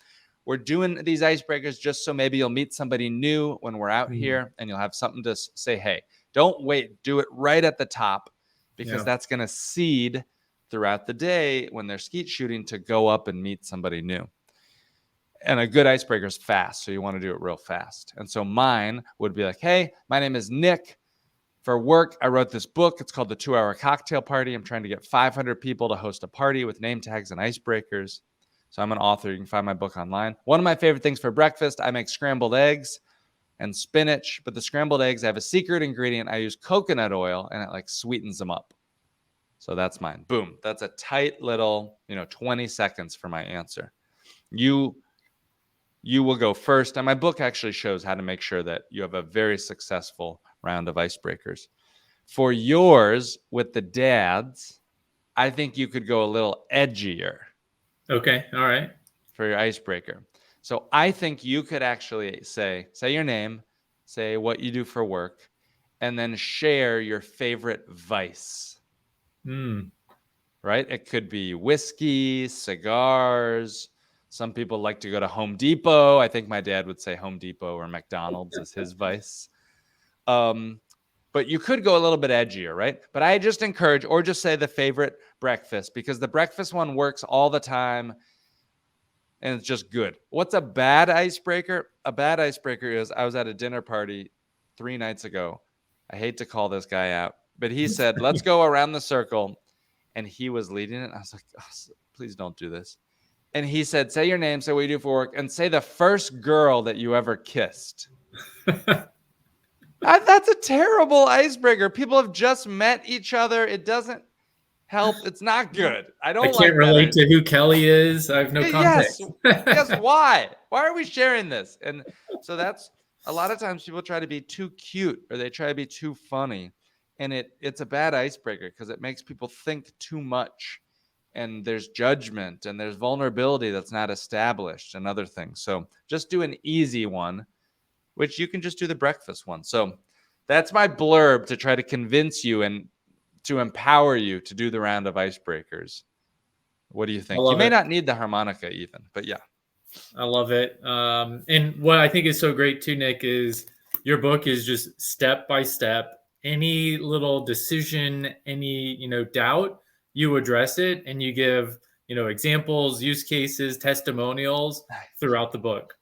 Speaker 2: We're doing these icebreakers just so maybe you'll meet somebody new when we're out here and you'll have something to say, hey, don't wait. Do it right at the top because that's going to seed throughout the day when they're skeet shooting to go up and meet somebody new. And a good icebreaker is fast, so you want to do it real fast. And so mine would be like, hey, my name is Nick. For work, I wrote this book. It's called The 2-Hour Cocktail Party. I'm trying to get 500 people to host a party with name tags and icebreakers. So I'm an author. You can find my book online. One of my favorite things for breakfast, I make scrambled eggs and spinach. But the scrambled eggs, I have a secret ingredient. I use coconut oil, and it like sweetens them up. So that's mine. Boom. That's a tight little, 20 seconds for my answer. You will go first. And my book actually shows how to make sure that you have a very successful round of icebreakers. For yours with the dads, I think you could go a little edgier.
Speaker 1: Okay. All right.
Speaker 2: For your icebreaker. So I think you could actually say your name, say what you do for work, and then share your favorite vice. Right? It could be whiskey, cigars. Some people like to go to Home Depot. I think my dad would say Home Depot or McDonald's is his vice. But you could go a little bit edgier, right? But I just encourage, or just say the favorite breakfast, because the breakfast one works all the time and it's just good. What's a bad icebreaker? A bad icebreaker is, I was at a dinner party 3 nights ago. I hate to call this guy out, but he said, let's go around the circle. And he was leading it. I was like, oh, please don't do this. And he said, say your name, say what you do for work, and say the first girl that you ever kissed. That's a terrible icebreaker. People have just met each other. It doesn't help. It's not good. I don't
Speaker 1: can't relate to who Kelly is. I have no context.
Speaker 2: Yes. Why? Why are we sharing this? And so that's a lot of times people try to be too cute or they try to be too funny. And it's a bad icebreaker because it makes people think too much. And there's judgment and there's vulnerability that's not established and other things. So just do an easy one, which you can just do the breakfast one. So that's my blurb to try to convince you and to empower you to do the round of icebreakers. What do you think? You may not need the harmonica even, but yeah.
Speaker 1: I love it. And what I think is so great too, Nick, is your book is just step by step. Any little decision, any, doubt, you address it and you give, examples, use cases, testimonials throughout the book.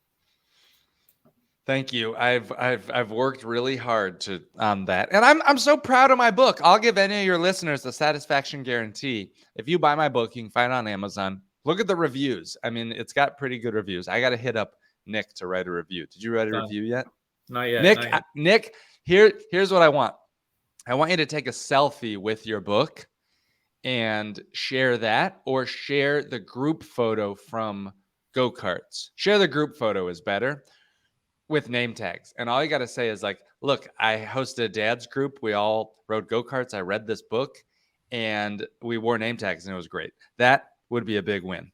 Speaker 2: Thank you. I've worked really hard on that. And I'm so proud of my book. I'll give any of your listeners the satisfaction guarantee. If you buy my book, you can find it on Amazon. Look at the reviews. I mean, it's got pretty good reviews. I got to hit up Nick to write a review. Did you write a review yet?
Speaker 1: Not yet.
Speaker 2: Nick, here's what I want. I want you to take a selfie with your book and share that, or share the group photo from go-karts. Share the group photo is better with name tags. And all you got to say is like, look, I hosted a dad's group. We all rode go-karts. I read this book and we wore name tags and it was great. That would be a big win.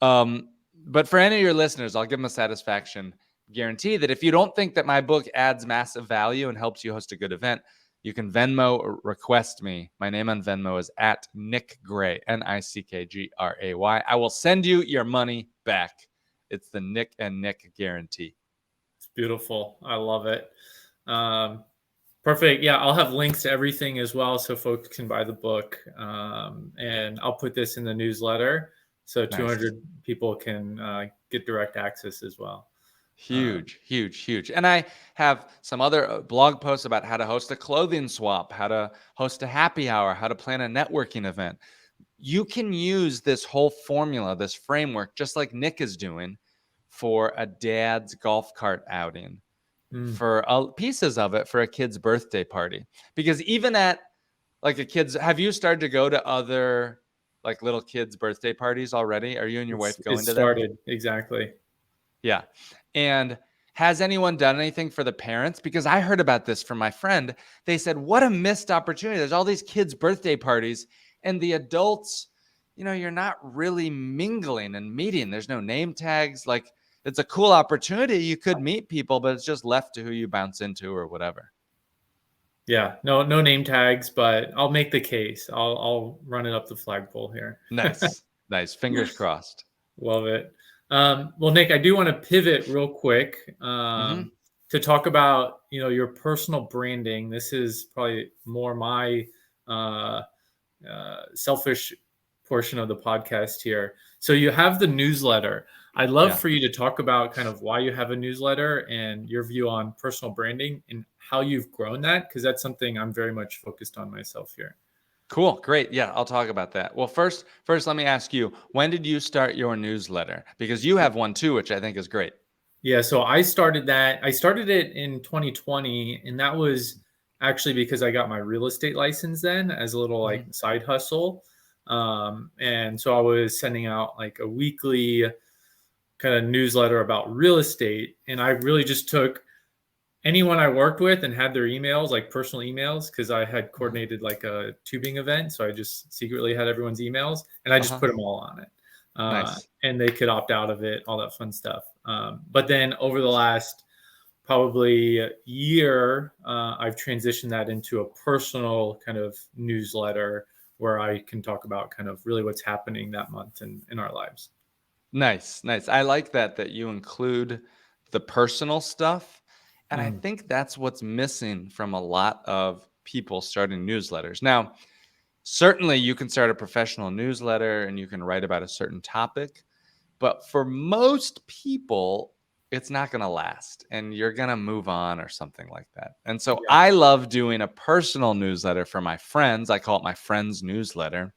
Speaker 2: But for any of your listeners, I'll give them a satisfaction guarantee that if you don't think that my book adds massive value and helps you host a good event, you can Venmo or request me. My name on Venmo is at NickGray, NickGray. I will send you your money back. It's the Nick and Nick guarantee.
Speaker 1: It's beautiful. I love it. Perfect. Yeah, I'll have links to everything as well so folks can buy the book. And I'll put this in the newsletter so 200 people can get direct access as well.
Speaker 2: Huge. And I have some other blog posts about how to host a clothing swap, how to host a happy hour, how to plan a networking event. You can use this whole formula, this framework, just like Nick is doing for a dad's golf cart outing, for pieces of it for a kid's birthday party. Because even at like have you started to go to other like little kids' birthday parties already? Are you and your wife going to them?
Speaker 1: Exactly.
Speaker 2: Yeah. And has anyone done anything for the parents? Because I heard about this from my friend. They said, what a missed opportunity. There's all these kids' birthday parties and the adults, you're not really mingling and meeting. There's no name tags. Like, it's a cool opportunity. You could meet people, but it's just left to who you bounce into or whatever.
Speaker 1: Yeah, no name tags, but I'll make the case. I'll run it up the flagpole here.
Speaker 2: Nice. Fingers crossed.
Speaker 1: Love it. Well, Nick, I do want to pivot real quick to talk about, your personal branding. This is probably more my selfish portion of the podcast here. So you have the newsletter. I'd love for you to talk about kind of why you have a newsletter and your view on personal branding and how you've grown that, because that's something I'm very much focused on myself here.
Speaker 2: Cool. Great. Yeah, I'll talk about that. Well, first, let me ask you, when did you start your newsletter? Because you have one too, which I think is great.
Speaker 1: Yeah. So I started that. I started it in 2020, and that was actually because I got my real estate license then as a little like
Speaker 2: Mhm.
Speaker 1: side hustle. And so I was sending out like a weekly kind of newsletter about real estate. And I really just took anyone I worked with and had their emails, like personal emails, because I had
Speaker 2: Uh-huh.
Speaker 1: coordinated like a tubing event. So I just secretly had everyone's emails and I just
Speaker 2: Uh-huh.
Speaker 1: put them all on it.
Speaker 2: Nice.
Speaker 1: And they could opt out of it, all that fun stuff. But then over the last probably year, I've transitioned that into a personal kind of newsletter where I can talk about kind of really what's happening that month in our lives.
Speaker 2: Nice, nice. I like that you include the personal stuff, and I
Speaker 1: Mm,
Speaker 2: think that's what's missing from a lot of people starting newsletters. Now, certainly you can start a professional newsletter and you can write about a certain topic, but for most people, it's not going to last and you're going to move on or something like that. And so
Speaker 1: yeah.
Speaker 2: I love doing a personal newsletter for my friends. I call it my friends newsletter.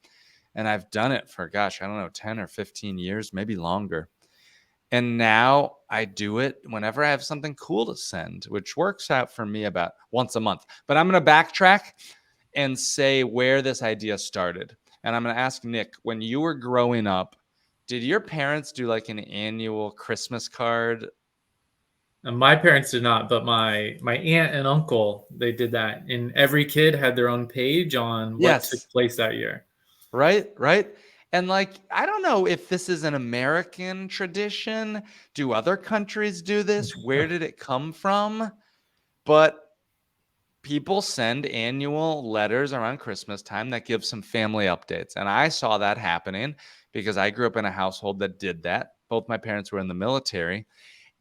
Speaker 2: And I've done it for, gosh, I don't know, 10 or 15 years, maybe longer. And now I do it whenever I have something cool to send, which works out for me about once a month. But I'm going to backtrack and say where this idea started. And I'm going to ask Nick, when you were growing up, did your parents do like an annual Christmas card?
Speaker 1: And my parents did not, but my aunt and uncle, they did that. And every kid had their own page on what took
Speaker 2: Yes.
Speaker 1: place that year.
Speaker 2: Right, right. And like, I don't know if this is an American tradition. Do other countries do this? Where did it come from? But people send annual letters around Christmas time that give some family updates. And I saw that happening because I grew up in a household that did that. Both my parents were in the military,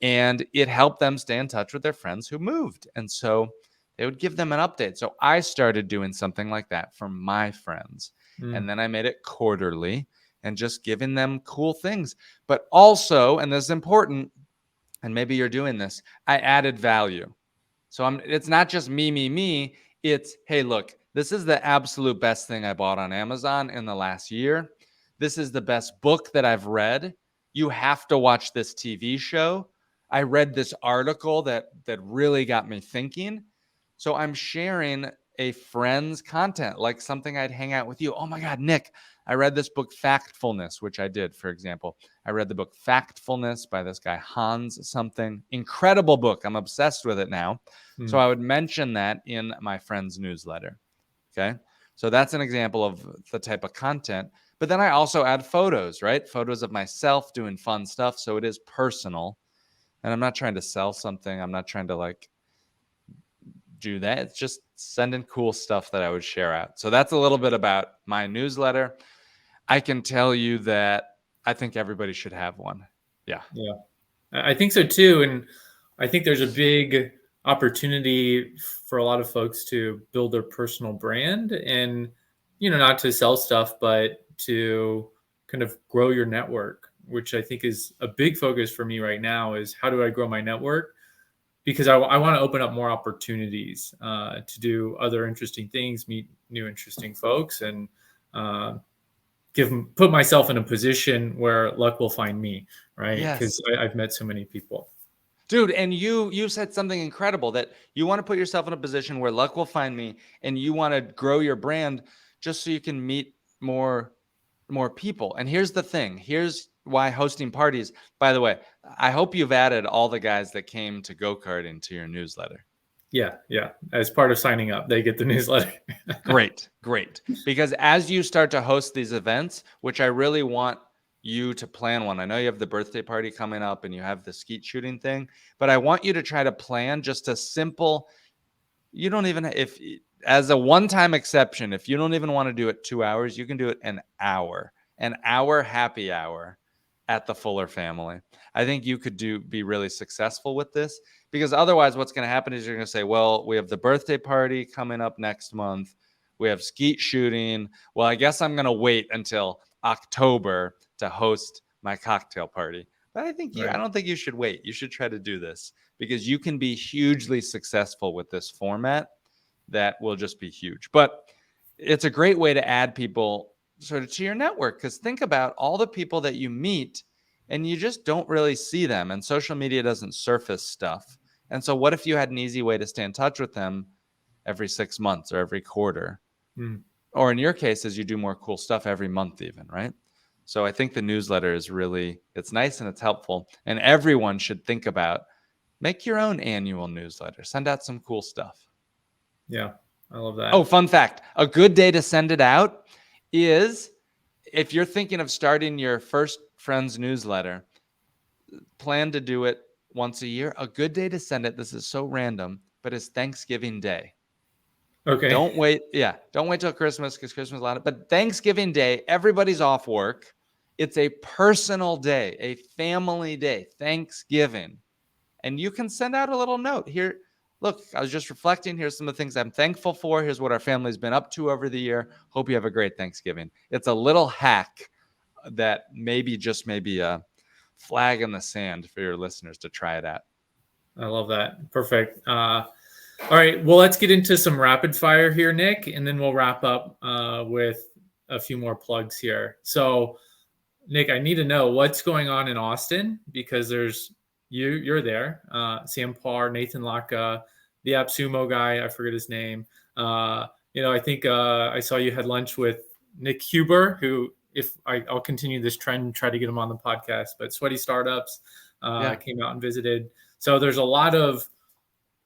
Speaker 2: and it helped them stay in touch with their friends who moved. And so they would give them an update. So I started doing something like that for my friends.
Speaker 1: Mm,
Speaker 2: And then I made it quarterly and just giving them cool things. But also, and this is important, and maybe you're doing this, I added value. So it's not just me. It's, hey, look, this is the absolute best thing I bought on Amazon in the last year. This is the best book that I've read. You have to watch this TV show. I read this article that really got me thinking. So I'm sharing a friend's content, like something I'd hang out with you. Oh my God, Nick, I read this book, Factfulness, which I did, for example. I read the book Factfulness by this guy, Hans something. Incredible book. I'm obsessed with it now. So
Speaker 1: mm.
Speaker 2: I would mention that in my friend's newsletter. Okay. So that's an example of the type of content. But then I also add photos, right? Photos of myself doing fun stuff. So it is personal. And I'm not trying to sell something. I'm not trying to like do that. It's just sending cool stuff that I would share out. So that's a little bit about my newsletter. I can tell you that I think everybody should have one. Yeah.
Speaker 1: Yeah, I think so too. And I think there's a big opportunity for a lot of folks to build their personal brand and, not to sell stuff, but to kind of grow your network, which I think is a big focus for me right now is how do I grow my network? Because I want to open up more opportunities to do other interesting things, meet new interesting folks, and uh, put myself in a position where luck will find me, right? Because
Speaker 2: Yes.
Speaker 1: I've met so many people.
Speaker 2: Dude, and you said something incredible that you want to put yourself in a position where luck will find me and you want to grow your brand just so you can meet more people. And here's the thing. Here's why hosting parties. By the way, I hope you've added all the guys that came to go-kart into your newsletter.
Speaker 1: Yeah, yeah. As part of signing up, they get the newsletter.
Speaker 2: Great, great. Because as you start to host these events, which I really want you to plan one. I know you have the birthday party coming up and you have the skeet shooting thing, but I want you to try to plan just a simple, you don't even, if as a one-time exception, if you don't even want to do it 2 hours, you can do it an hour happy hour at the Fuller family. I think you could be really successful with this because otherwise what's going to happen is you're going to say, well, we have the birthday party coming up next month. We have skeet shooting. Well, I guess I'm going to wait until October to host my cocktail party. But I
Speaker 1: Right.
Speaker 2: don't think you should wait. You should try to do this because you can be hugely successful with this format that will just be huge. But it's a great way to add people sort of to your network because think about all the people that you meet and you just don't really see them and social media doesn't surface stuff. And so what if you had an easy way to stay in touch with them every 6 months or every quarter.
Speaker 1: Mm.
Speaker 2: Or in your case, as you do more cool stuff every month even, right? So I think the newsletter is really, it's nice and it's helpful. And everyone should think about, make your own annual newsletter. Send out some cool stuff.
Speaker 1: Yeah, I love that.
Speaker 2: Oh, fun fact. A good day to send it out is if you're thinking of starting your first friend's newsletter, plan to do it once a year. A good day to send it, this is so random, but it's Thanksgiving Day.
Speaker 1: Okay.
Speaker 2: Don't wait. Yeah. Don't wait till Christmas because Christmas is a lot of, but Thanksgiving Day, everybody's off work. It's a personal day, a family day, Thanksgiving. And you can send out a little note here. Look, I was just reflecting. Here's some of the things I'm thankful for. Here's what our family's been up to over the year. Hope you have a great Thanksgiving. It's a little hack that maybe a flag in the sand for your listeners to try it out.
Speaker 1: I love that. Perfect. All right. Well, let's get into some rapid fire here, Nick, and then we'll wrap up with a few more plugs here. So, Nick, I need to know what's going on in Austin because there's you're there. Sam Parr, Nathan Laka, the AppSumo guy, I forget his name. I think I saw you had lunch with Nick Huber, who, if I'll continue this trend and try to get him on the podcast, but Sweaty Startups came out and visited. So there's a lot of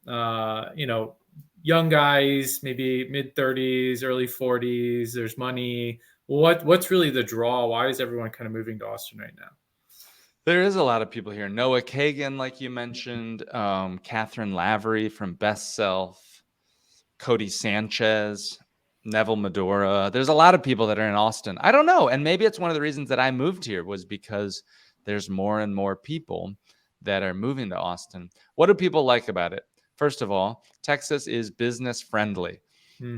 Speaker 1: young guys, maybe mid 30s, early 40s. There's money. What's really the draw? Why is everyone kind of moving to Austin right now?
Speaker 2: There is a lot of people here. Noah Kagan, like you mentioned, Catherine Lavery from Best Self, Cody Sanchez, Neville Medora. There's a lot of people that are in Austin. I don't know. And maybe it's one of the reasons that I moved here was because there's more and more people that are moving to Austin. What do people like about it? First of all, Texas is business friendly.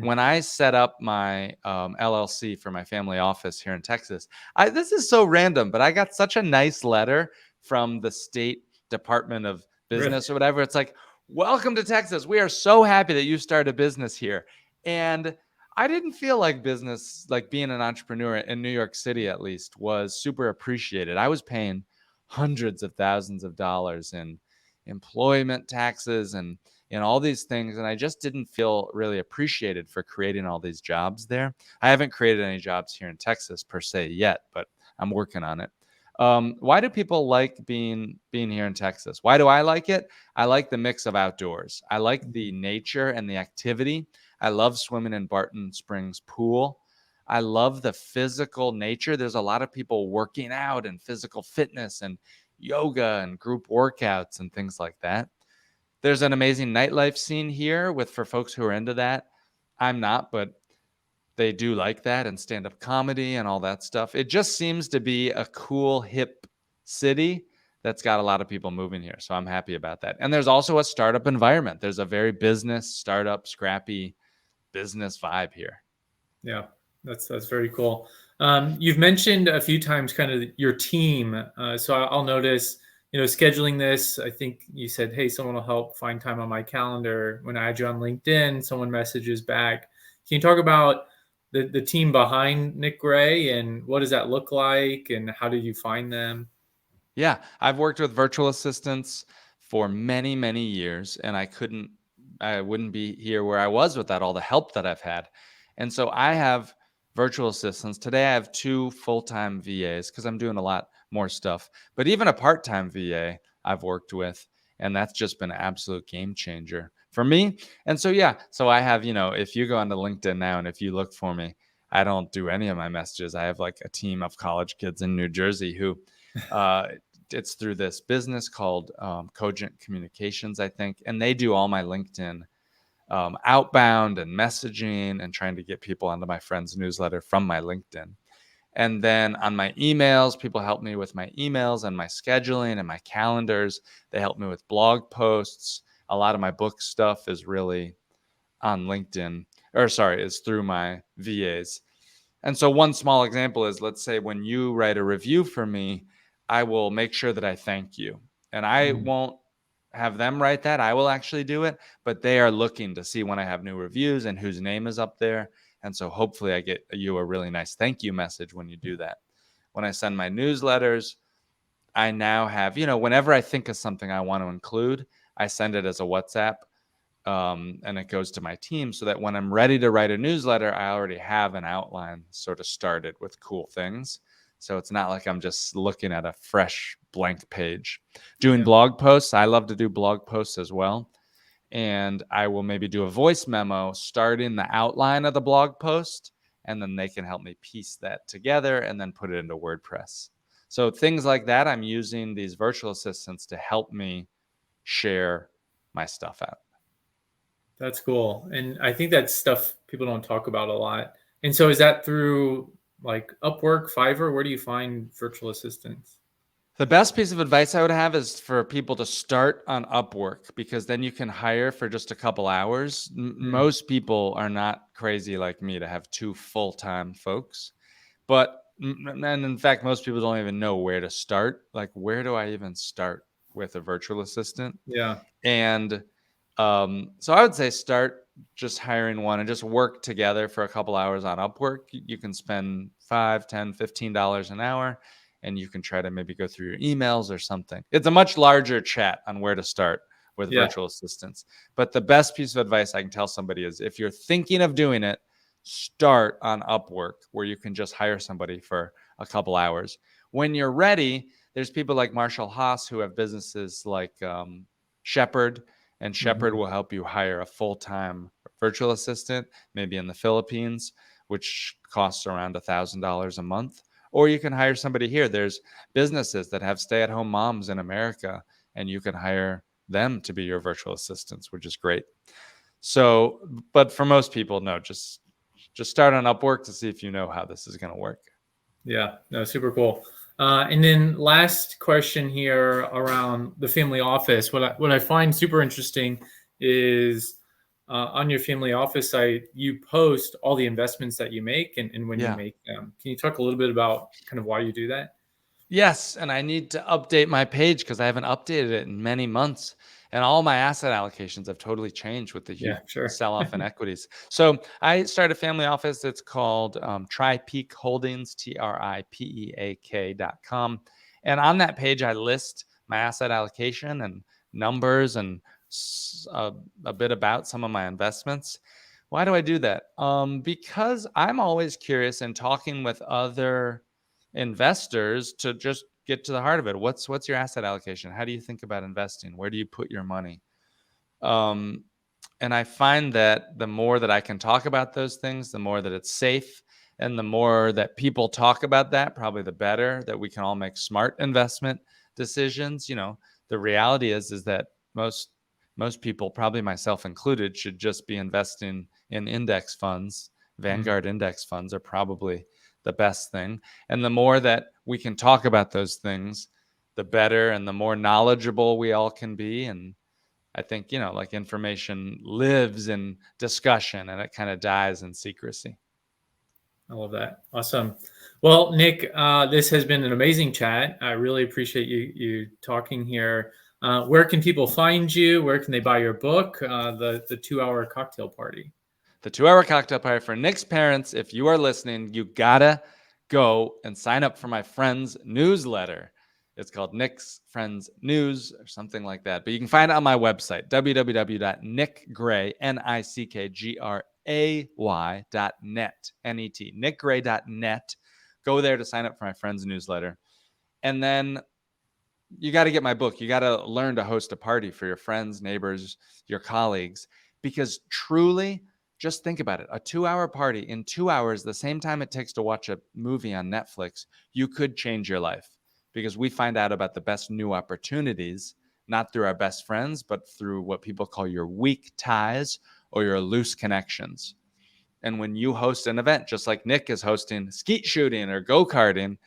Speaker 2: When I set up my LLC for my family office here in Texas, this is so random, but I got such a nice letter from the state Department of Business or whatever. It's like, welcome to Texas. We are so happy that you started a business here. And I didn't feel like business, like being an entrepreneur in New York City, at least, was super appreciated. I was paying hundreds of thousands of dollars in employment taxes and all these things. And I just didn't feel really appreciated for creating all these jobs there. I haven't created any jobs here in Texas per se yet, but I'm working on it. Why do people like being here in Texas? Why do I like it? I like the mix of outdoors. I like the nature and the activity. I love swimming in Barton Springs pool. I love the physical nature. There's a lot of people working out and physical fitness and yoga and group workouts and things like that. There's an amazing nightlife scene here for folks who are into that. I'm not, but they do like that, and stand-up comedy and all that stuff. It just seems to be a cool, hip city that's got a lot of people moving here. So I'm happy about that. And there's also a startup environment. There's a very business, startup, scrappy business vibe here.
Speaker 1: Yeah, that's very cool. You've mentioned a few times kind of your team. So I'll notice, scheduling this, I think you said, hey, someone will help find time on my calendar. When I add you on LinkedIn, someone messages back. Can you talk about the team behind NickGray and what does that look like and how did you find them?
Speaker 2: Yeah, I've worked with virtual assistants for many, many years, and I wouldn't be here where I was without all the help that I've had. And so I have virtual assistants. Today I have 2 full-time VAs because I'm doing a lot more stuff, but even a part-time VA I've worked with, and that's just been an absolute game changer for me. And so, yeah, so I have, if you go onto LinkedIn now and if you look for me, I don't do any of my messages. I have like a team of college kids in New Jersey who it's through this business called Cogent Communications, I think, and they do all my LinkedIn outbound and messaging and trying to get people onto my friend's newsletter from my LinkedIn. And then on my emails, people help me with my emails and my scheduling and my calendars. They help me with blog posts. A lot of my book stuff is really on LinkedIn, is through my VAs. And so one small example is, let's say when you write a review for me, I will make sure that I thank you. And I won't have them write that. I will actually do it, but they are looking to see when I have new reviews and whose name is up there. And so hopefully I get you a really nice thank you message when you do that. When I send my newsletters, I now have, whenever I think of something I want to include, I send it as a WhatsApp and it goes to my team so that when I'm ready to write a newsletter, I already have an outline sort of started with cool things. So it's not like I'm just looking at a fresh blank page. Doing
Speaker 1: Yeah.
Speaker 2: blog posts, I love to do blog posts as well. And I will maybe do a voice memo starting the outline of the blog post, and then they can help me piece that together and then put it into WordPress. So things like that, I'm using these virtual assistants to help me share my stuff out.
Speaker 1: That's cool. And I think that's stuff people don't talk about a lot. And so is that through like Upwork, Fiverr? Where do you find virtual assistants?
Speaker 2: The best piece of advice I would have is for people to start on Upwork, because then you can hire for just a couple hours.
Speaker 1: Mm,
Speaker 2: Most people are not crazy like me to have 2 full-time folks. But and in fact, most people don't even know where to start. Like, where do I even start with a virtual assistant?
Speaker 1: yeah.
Speaker 2: And so I would say start just hiring one and just work together for a couple hours on Upwork. You can spend $5, $10, $15 an hour, and you can try to maybe go through your emails or something. It's a much larger chat on where to start with
Speaker 1: Yeah.
Speaker 2: virtual assistants. But the best piece of advice I can tell somebody is, if you're thinking of doing it, start on Upwork, where you can just hire somebody for a couple hours. When you're ready, there's people like Marshall Haas who have businesses like Shepherd, and Shepherd
Speaker 1: Hmm.
Speaker 2: will help you hire a full-time virtual assistant, maybe in the Philippines, which costs around $1,000 a month. Or you can hire somebody here. There's businesses that have stay-at-home moms in America, and you can hire them to be your virtual assistants, which is great. So, but for most people, no, just start on Upwork to see if you know how this is going to work.
Speaker 1: Yeah. No, super cool. And then last question here around the family office. What I find super interesting is on your family office site, you post all the investments that you make and when you
Speaker 2: Yeah.
Speaker 1: make them. Can you talk a little bit about kind of why you do that?
Speaker 2: Yes, and I need to update my page because I haven't updated it in many months. And all my asset allocations have totally changed with the huge
Speaker 1: Yeah, sure.
Speaker 2: sell-off in equities. So I started a family office. It's called TriPeak Holdings, TRIPEAK.com. And on that page, I list my asset allocation and numbers and a bit about some of my investments. Why do I do that? Because I'm always curious in talking with other investors to just get to the heart of it. What's your asset allocation? How do you think about investing? Where do you put your money? Um, and I find that the more that I can talk about those things, the more that it's safe, and the more that people talk about that, probably the better that we can all make smart investment decisions. The reality is that most people, probably myself included, should just be investing in index funds.
Speaker 1: Mm,
Speaker 2: Vanguard index funds are probably the best thing. And the more that we can talk about those things, the better, and the more knowledgeable we all can be. And I think, like, information lives in discussion and it kind of dies in secrecy.
Speaker 1: I love that. Awesome. Well, Nick, this has been an amazing chat. I really appreciate you talking here. Where can people find you? Where can they buy your book, the 2 hour cocktail party?
Speaker 2: The 2 hour cocktail party for Nick's parents. If you are listening, you gotta go and sign up for my friend's newsletter. It's called Nick's Friends News or something like that. But you can find it on my website, www.nickgray, NickGray.net, N-E-T, nickgray.net. Go there to sign up for my friend's newsletter. And then you got to get my book. You got to learn to host a party for your friends, neighbors, your colleagues, because truly, just think about it. A 2 hour party in 2 hours, the same time it takes to watch a movie on Netflix, you could change your life, because we find out about the best new opportunities, not through our best friends, but through what people call your weak ties or your loose connections. And when you host an event, just like Nick is hosting skeet shooting or go-karting,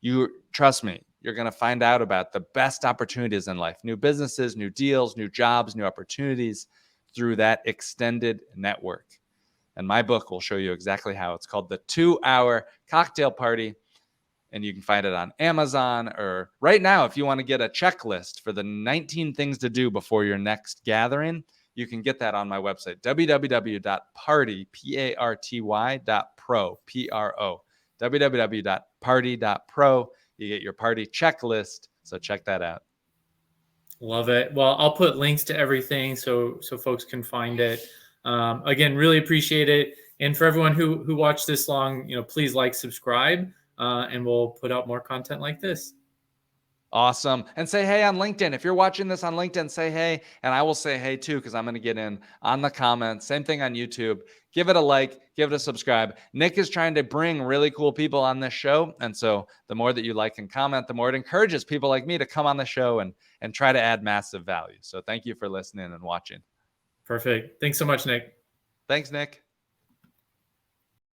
Speaker 2: you trust me, you're going to find out about the best opportunities in life, new businesses, new deals, new jobs, new opportunities through that extended network. And my book will show you exactly how. It's called The 2 Hour Cocktail Party. And you can find it on Amazon, or right now, if you want to get a checklist for the 19 things to do before your next gathering, you can get that on my website, www.party.pro, P-R-O, www.party.pro. You get your party checklist. So check that out.
Speaker 1: Love it. Well, I'll put links to everything so folks can find it. Again, really appreciate it. And for everyone who watched this long, please like, subscribe, and we'll put out more content like this.
Speaker 2: Awesome. And say hey on LinkedIn. If you're watching this on LinkedIn, say hey, and I will say hey too, because I'm going to get in on the comments. Same thing on YouTube. Give it a like, give it a subscribe. Nick is trying to bring really cool people on this show. And so the more that you like and comment, the more it encourages people like me to come on the show and try to add massive value. So thank you for listening and watching.
Speaker 1: Perfect. Thanks so much, Nick.
Speaker 2: Thanks, Nick.